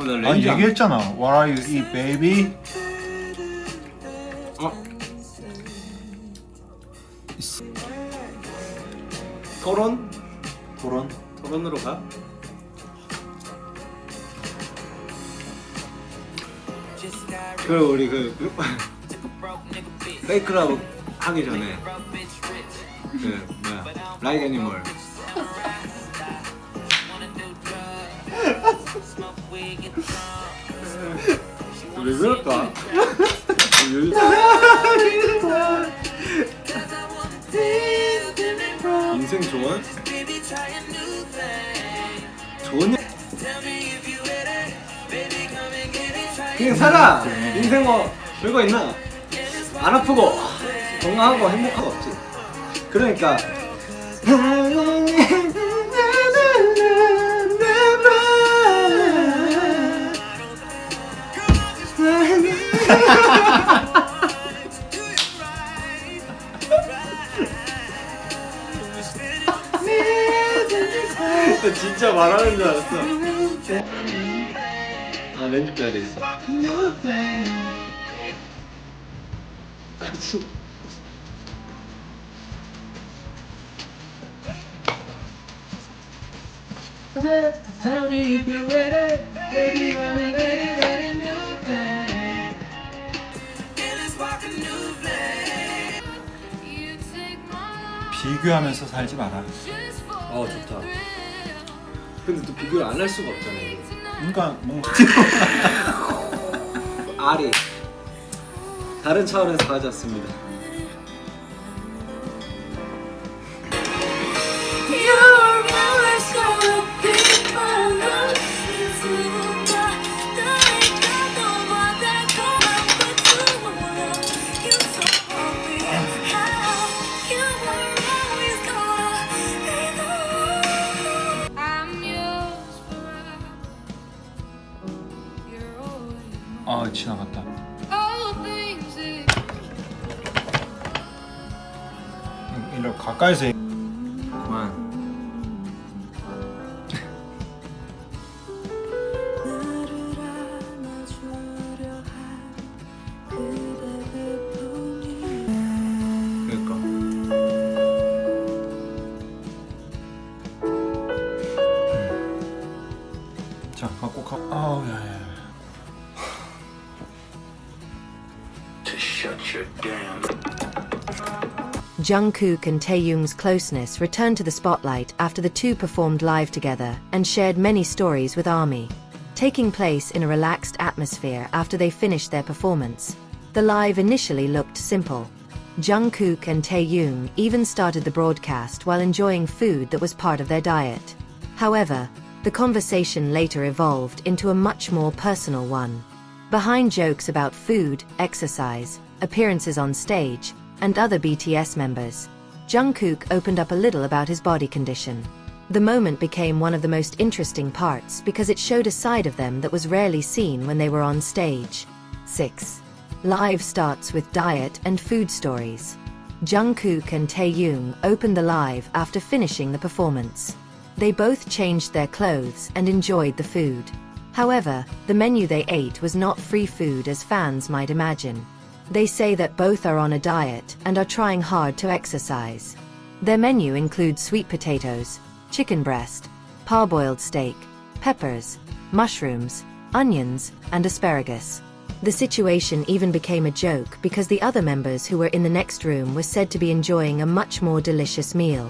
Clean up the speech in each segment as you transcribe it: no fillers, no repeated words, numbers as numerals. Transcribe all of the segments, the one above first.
나 아니 렌즈 얘기했잖아. What are you eat, baby? 토론? 토론. 토론으로 가? 그리고 우리 페이크라고 하기 전에 뭐야 라이크 애니멀 왜 그럴까? 인생 조언? 조언이 그냥 살아! 인생 뭐 별거 있나? 안 아프고 건강하고 행복하고 없지. 그러니까 나 진짜 말하는 줄 알았어. 아 렌즈 빼야 되겠어. 비교하면서 살지 마라. 좋다. 근데 또 비교를 안 할 수가 없잖아 이게. 그러니까 뭔가 알이 다른 차원에서 가져왔습니다. 아 지나갔다. 이렇게 가까이서 그만. 그러니까. 자 갖고 가. 아우 야야. Jungkook and Taehyung's closeness returned to the spotlight after the two performed live together and shared many stories with ARMY. Taking place in a relaxed atmosphere after they finished their performance, the live initially looked simple. Jungkook and Taehyung even started the broadcast while enjoying food that was part of their diet. However, the conversation later evolved into a much more personal one. Behind jokes about food, exercise, appearances on stage, and other BTS members, Jungkook opened up a little about his body condition. The moment became one of the most interesting parts because it showed a side of them that was rarely seen when they were on stage. 6. Live starts with diet and food stories. Jungkook and Taehyung opened the live after finishing the performance. They both changed their clothes and enjoyed the food. However, the menu they ate was not free food as fans might imagine. They say that both are on a diet and are trying hard to exercise. Their menu includes sweet potatoes, chicken breast, parboiled steak, peppers, mushrooms, onions, and asparagus. The situation even became a joke because the other members who were in the next room were said to be enjoying a much more delicious meal.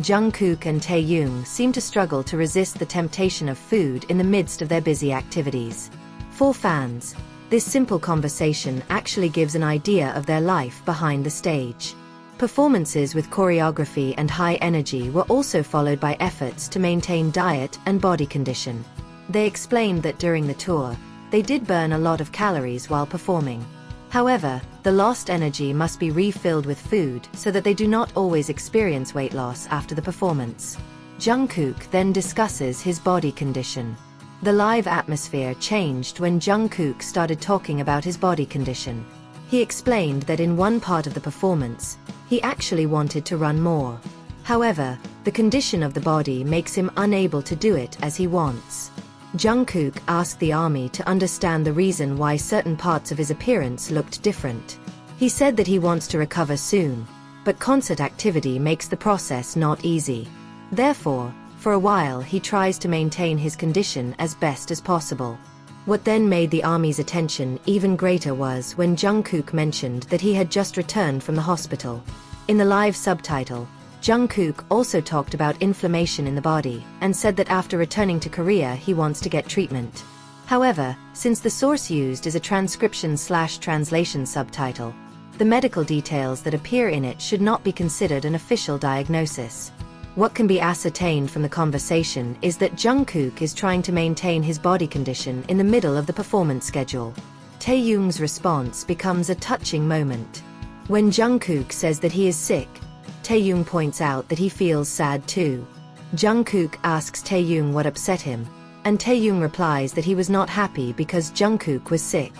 Jungkook and Taehyung seem to struggle to resist the temptation of food in the midst of their busy activities. For fans, this simple conversation actually gives an idea of their life behind the stage. Performances with choreography and high energy were also followed by efforts to maintain diet and body condition. They explained that during the tour, they did burn a lot of calories while performing. However, the lost energy must be refilled with food so that they do not always experience weight loss after the performance. Jungkook then discusses his body condition. The live atmosphere changed when Jungkook started talking about his body condition. He explained that in one part of the performance, he actually wanted to run more. However, the condition of the body makes him unable to do it as he wants. Jungkook asked the ARMY to understand the reason why certain parts of his appearance looked different. He said that he wants to recover soon, but concert activity makes the process not easy. Therefore, for a while he tries to maintain his condition as best as possible. What then made the ARMY's attention even greater was when Jungkook mentioned that he had just returned from the hospital. In the live subtitle, Jungkook also talked about inflammation in the body and said that after returning to Korea he wants to get treatment. However, since the source used is a transcription/translation subtitle, the medical details that appear in it should not be considered an official diagnosis. What can be ascertained from the conversation is that Jungkook is trying to maintain his body condition in the middle of the performance schedule. Taehyung's response becomes a touching moment. When Jungkook says that he is sick, Taehyung points out that he feels sad too. Jungkook asks Taehyung what upset him, and Taehyung replies that he was not happy because Jungkook was sick.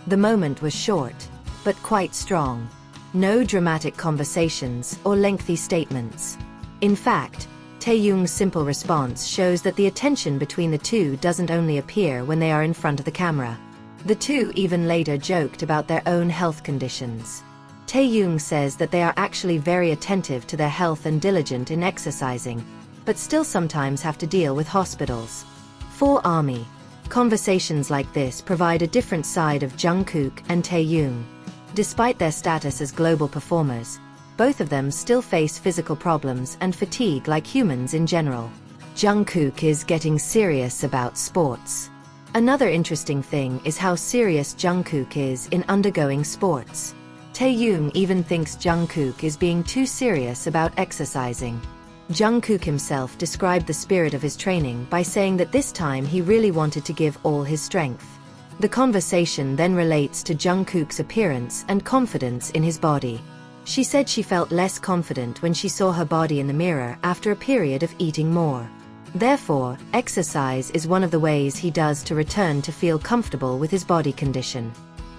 The moment was short, but quite strong. No dramatic conversations or lengthy statements. In fact, Taehyung's simple response shows that the attention between the two doesn't only appear when they are in front of the camera. The two even later joked about their own health conditions. Taehyung says that they are actually very attentive to their health and diligent in exercising, but still sometimes have to deal with hospitals. For ARMY, conversations like this provide a different side of Jungkook and Taehyung. Despite their status as global performers, both of them still face physical problems and fatigue like humans in general. Jungkook is getting serious about sports. Another interesting thing is how serious Jungkook is in undergoing sports. Taehyung even thinks Jungkook is being too serious about exercising. Jungkook himself described the spirit of his training by saying that this time he really wanted to give all his strength. The conversation then relates to Jungkook's appearance and confidence in his body. She said she felt less confident when she saw her body in the mirror after a period of eating more. Therefore, exercise is one of the ways he does to return to feel comfortable with his body condition.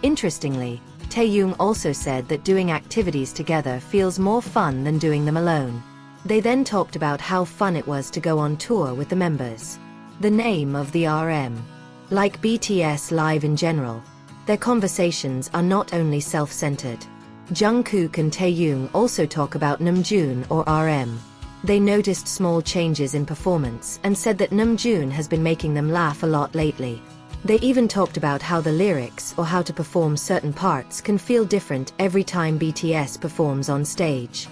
Interestingly, Taehyung also said that doing activities together feels more fun than doing them alone. They then talked about how fun it was to go on tour with the members. The name of the RM. Like BTS Live in general, their conversations are not only self-centered. Jungkook and Taehyung also talk about Namjoon or RM. They noticed small changes in performance and said that Namjoon has been making them laugh a lot lately. They even talked about how the lyrics or how to perform certain parts can feel different every time BTS performs on stage.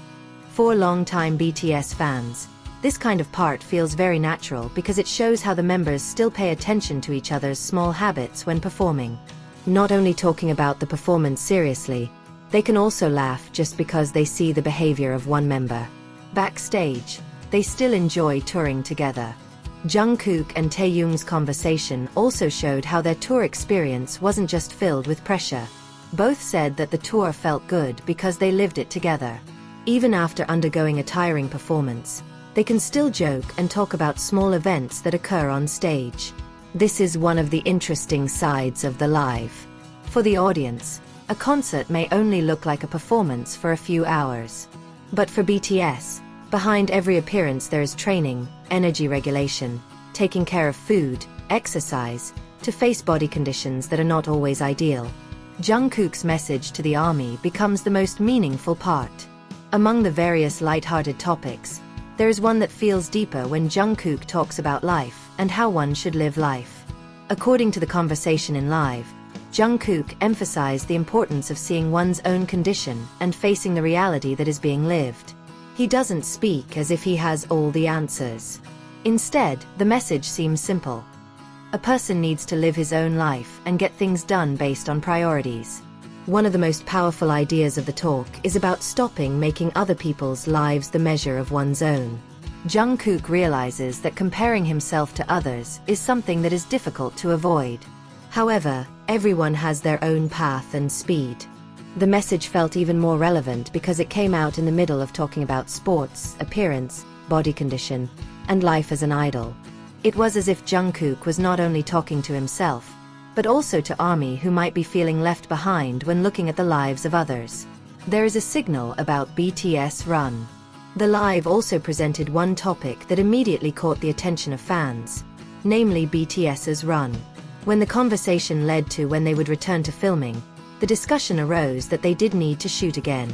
For longtime BTS fans, this kind of part feels very natural because it shows how the members still pay attention to each other's small habits when performing. Not only talking about the performance seriously, they can also laugh just because they see the behavior of one member. Backstage, they still enjoy touring together. Jungkook and Taehyung's conversation also showed how their tour experience wasn't just filled with pressure. Both said that the tour felt good because they lived it together. Even after undergoing a tiring performance, they can still joke and talk about small events that occur on stage. This is one of the interesting sides of the live. For the audience, a concert may only look like a performance for a few hours. But for BTS, behind every appearance there is training, energy regulation, taking care of food, exercise, to face body conditions that are not always ideal. Jungkook's message to the ARMY becomes the most meaningful part. Among the various light-hearted topics, there is one that feels deeper when Jungkook talks about life and how one should live life. According to the conversation in Live, Jungkook emphasized the importance of seeing one's own condition and facing the reality that is being lived. He doesn't speak as if he has all the answers. Instead, the message seems simple. A person needs to live his own life and get things done based on priorities. One of the most powerful ideas of the talk is about stopping making other people's lives the measure of one's own. Jungkook realizes that comparing himself to others is something that is difficult to avoid. However, everyone has their own path and speed. The message felt even more relevant because it came out in the middle of talking about sports, appearance, body condition, and life as an idol. It was as if Jungkook was not only talking to himself, but also to ARMY who might be feeling left behind when looking at the lives of others. There is a signal about BTS Run. The live also presented one topic that immediately caught the attention of fans. namely BTS's Run. When the conversation led to when they would return to filming, the discussion arose that they did need to shoot again.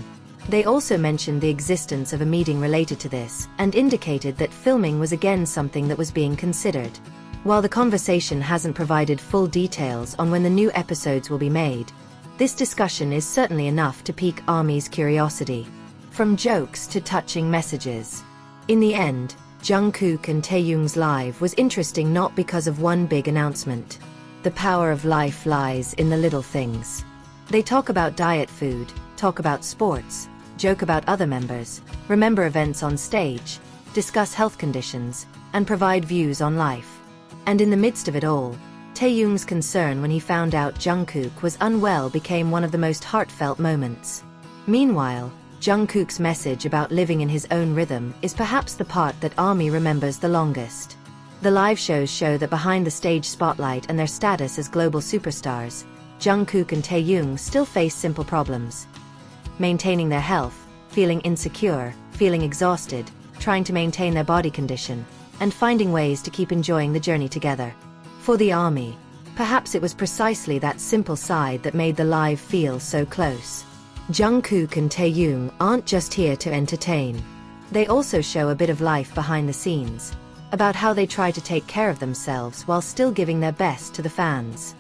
They also mentioned the existence of a meeting related to this, and indicated that filming was again something that was being considered. While the conversation hasn't provided full details on when the new episodes will be made, this discussion is certainly enough to pique ARMY's curiosity. From jokes to touching messages. In the end, Jungkook and Taehyung's live was interesting not because of one big announcement. The power of life lies in the little things. They talk about diet food, talk about sports, joke about other members, remember events on stage, discuss health conditions, and provide views on life. And in the midst of it all, Taehyung's concern when he found out Jungkook was unwell became one of the most heartfelt moments. Meanwhile, Jungkook's message about living in his own rhythm is perhaps the part that ARMY remembers the longest. The live shows show that behind the stage spotlight and their status as global superstars, Jungkook and Taehyung still face simple problems. Maintaining their health, feeling insecure, feeling exhausted, trying to maintain their body condition, and finding ways to keep enjoying the journey together. For the ARMY, perhaps it was precisely that simple side that made the live feel so close. Jungkook and Taehyung aren't just here to entertain. They also show a bit of life behind the scenes, about how they try to take care of themselves while still giving their best to the fans.